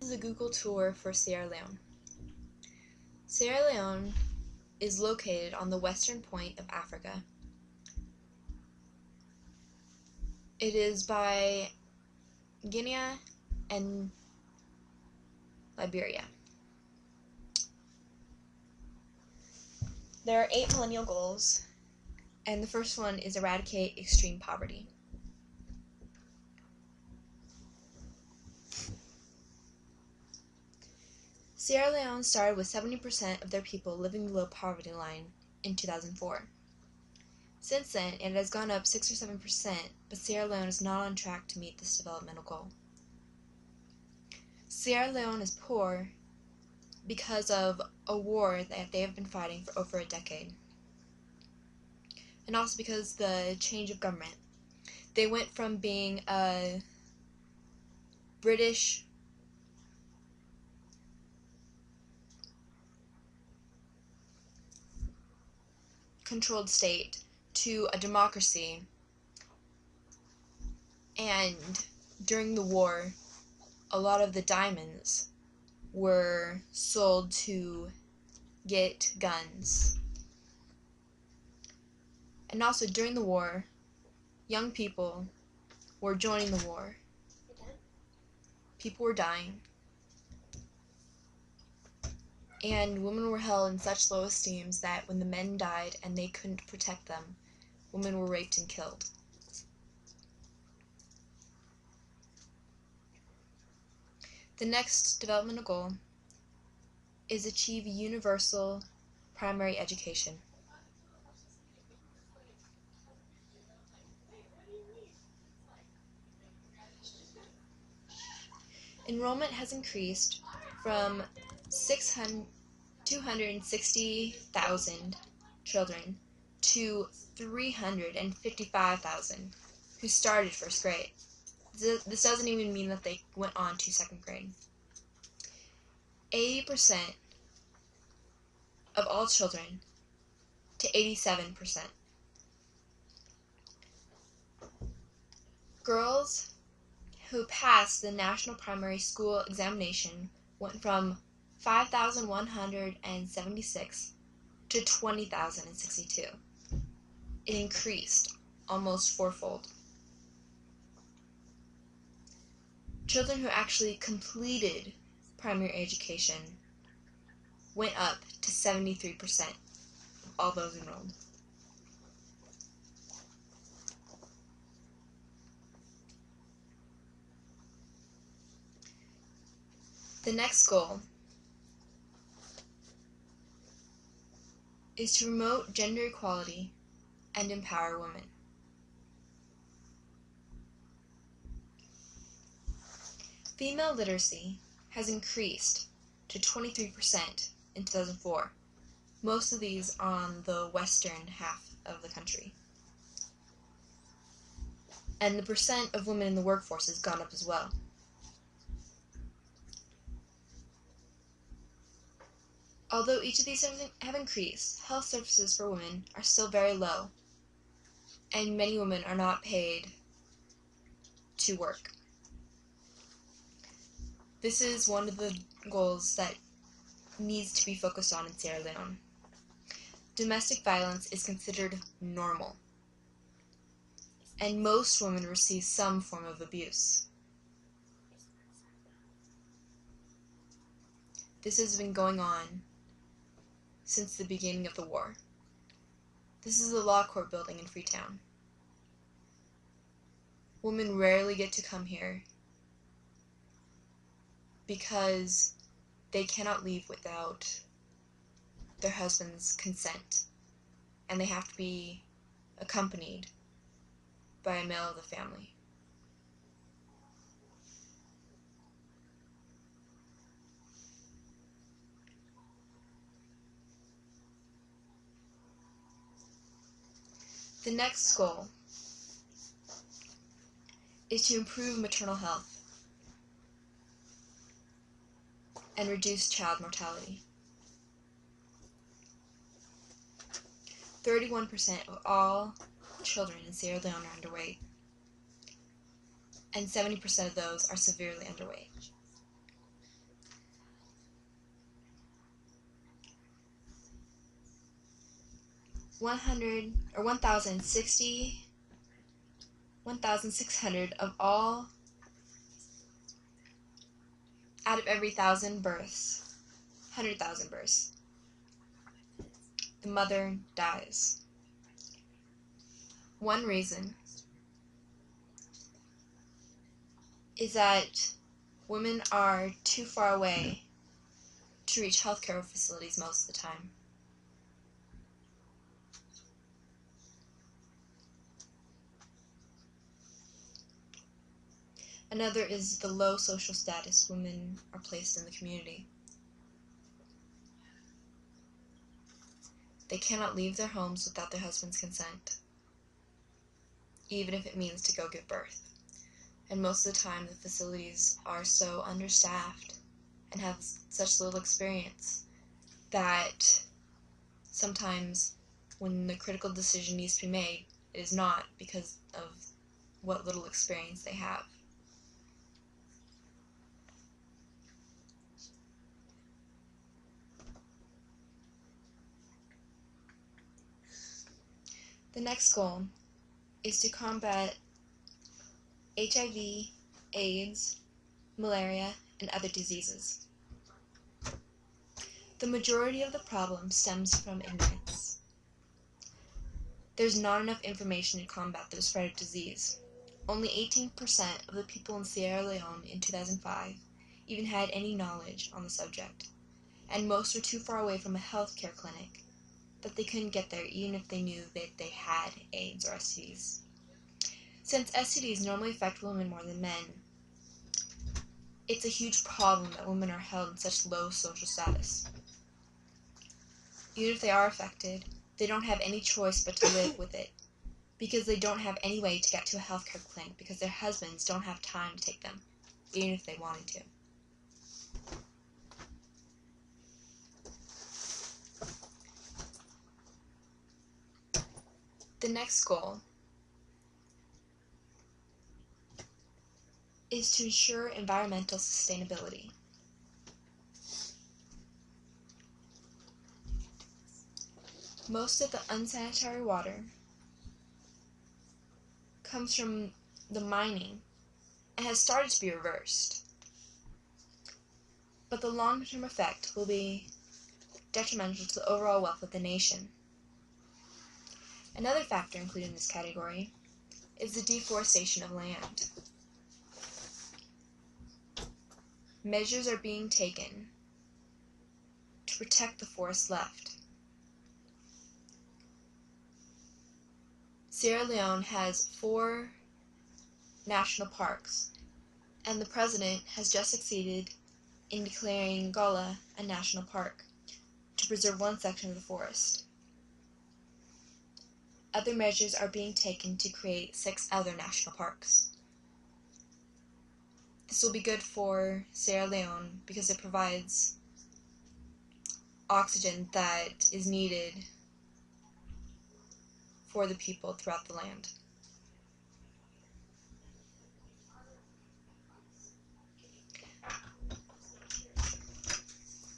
is a Google tour for Sierra Leone. Sierra Leone is located on the western point of Africa. It is by Guinea and Liberia. There are 8 millennial goals, and the first one is eradicate extreme poverty. Sierra Leone started with 70% of their people living below poverty line in 2004. Since then, it has gone up 6 or 7%, but Sierra Leone is not on track to meet this developmental goal. Sierra Leone is poor because of a war that they have been fighting for over a decade, and also because the change of government. They went from being a British controlled state to a democracy, and during the war a lot of the diamonds were sold to get guns. And also during the war, young people were joining the war. People were dying. And women were held in such low esteem that when the men died and they couldn't protect them, women were raped and killed. The next developmental goal is achieve universal primary education. Enrollment has increased from 260,000 children to 355,000 who started first grade. This doesn't even mean that they went on to second grade. 80% of all children to 87%. Girls who passed the National Primary School Examination went from 5,176 to 20,062. It increased almost fourfold. Children who actually completed primary education went up to 73% of all those enrolled. The next goal is to promote gender equality and empower women. Female literacy has increased to 23% in 2004. Most of these on the western half of the country. And the percent of women in the workforce has gone up as well. Although each of these have increased, health services for women are still very low, and many women are not paid to work. This is one of the goals that needs to be focused on in Sierra Leone. Domestic violence is considered normal, and most women receive some form of abuse. This has been going on since the beginning of the war. This is the law court building in Freetown. Women rarely get to come here because they cannot leave without their husband's consent, and they have to be accompanied by a male of the family. The next goal is to improve maternal health and reduce child mortality. 31% of all children in Sierra Leone are underweight, and 70% of those are severely underweight. 1,600 of all, out of every 1,000 births, 100,000 births, the mother dies. One reason is that women are too far away to reach healthcare facilities most of the time. Another is the low social status women are placed in the community. They cannot leave their homes without their husband's consent, even if it means to go give birth. And most of the time, the facilities are so understaffed and have such little experience that sometimes when the critical decision needs to be made, it is not because of what little experience they have. The next goal is to combat HIV, AIDS, malaria, and other diseases. The majority of the problem stems from ignorance. There's not enough information to combat the spread of disease. Only 18% of the people in Sierra Leone in 2005 even had any knowledge on the subject, and most were too far away from a healthcare clinic that they couldn't get there even if they knew that they had AIDS or STDs. Since STDs normally affect women more than men, it's a huge problem that women are held in such low social status. Even if they are affected, they don't have any choice but to live with it, because they don't have any way to get to a healthcare clinic because their husbands don't have time to take them, even if they wanted to. The next goal is to ensure environmental sustainability. Most of the unsanitary water comes from the mining and has started to be reversed, but the long-term effect will be detrimental to the overall wealth of the nation. Another factor included in this category is the deforestation of land. Measures are being taken to protect the forests left. Sierra Leone has 4 national parks, and the president has just succeeded in declaring Ngala a national park to preserve one section of the forest. Other measures are being taken to create 6 other national parks. This will be good for Sierra Leone because it provides oxygen that is needed for the people throughout the land.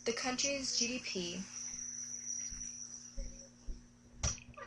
The country's GDP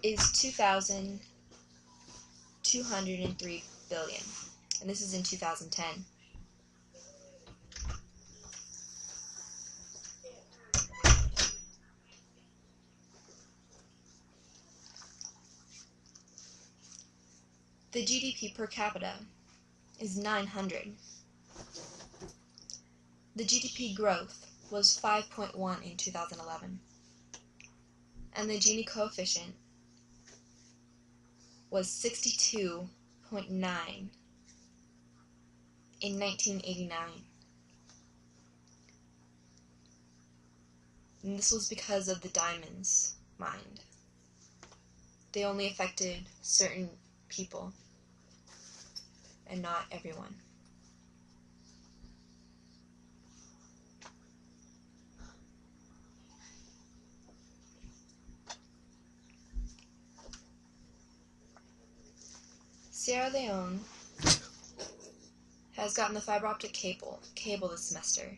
is $2,203 billion, and this is in 2010. The GDP per capita is 900. The GDP growth was 5.1 in 2011, and the Gini coefficient was 62.9 in 1989. And this was because of the diamonds mined. They only affected certain people and not everyone. Sierra Leone has gotten the fiber optic cable this semester,